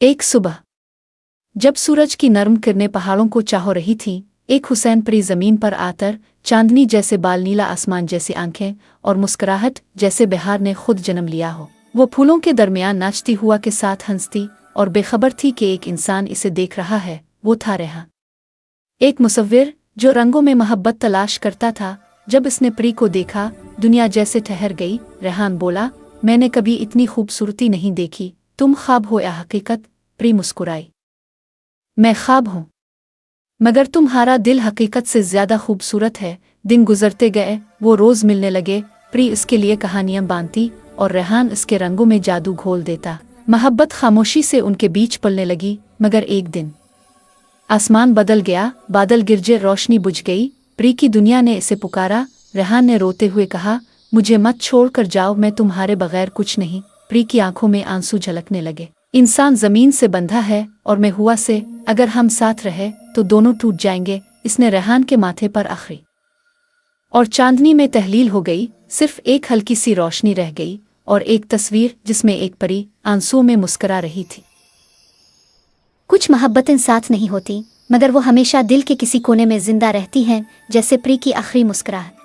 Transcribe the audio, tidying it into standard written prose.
एक सुबह जब सूरज की नर्म किरणें पहाड़ों को चाह रही थीं, एक हुसैन परी जमीन पर आकर चांदनी जैसे बाल, नीला आसमान जैसी आंखें और मुस्कुराहट जैसे बिहार ने खुद जन्म लिया हो। वो फूलों के दरमियान नाचती हुआ के साथ हंसती और बेखबर थी कि एक इंसान इसे देख रहा है। वो था रेहान, एक मुसव्विर जो रंगों में मोहब्बत तलाश करता था। जब इसने परी को देखा, दुनिया जैसे ठहर गई। रेहान बोला, मैंने कभी इतनी खूबसूरती नहीं देखी। तुम ख्वाब हो या हकीकत? परी मुस्कुराई, मैं ख्वाब हूँ, मगर तुम्हारा दिल हकीकत से ज्यादा खूबसूरत है। दिन गुजरते गए, वो रोज मिलने लगे। परी इसके लिए कहानियां बांधती और रेहान इसके रंगों में जादू घोल देता। मोहब्बत खामोशी से उनके बीच पलने लगी। मगर एक दिन आसमान बदल गया, बादल गिरजे, रोशनी बुझ गई। परी की दुनिया ने इसे पुकारा। रेहान ने रोते हुए कहा, मुझे मत छोड़ कर जाओ, मैं तुम्हारे बगैर कुछ नहीं। परी की आंखों में आंसू झलकने लगे। इंसान जमीन से बंधा है और मैं हुआ से, अगर हम साथ रहे तो दोनों टूट जाएंगे। इसने रेहान के माथे पर आखिरी और चांदनी में तहलील हो गई। सिर्फ एक हल्की सी रोशनी रह गई और एक तस्वीर जिसमें एक परी आंसुओं में मुस्कुरा रही थी। कुछ मोहब्बतें साथ नहीं होती, मगर वो हमेशा दिल के किसी कोने में जिंदा रहती हैं, जैसे परी की आखिरी मुस्कुराहट।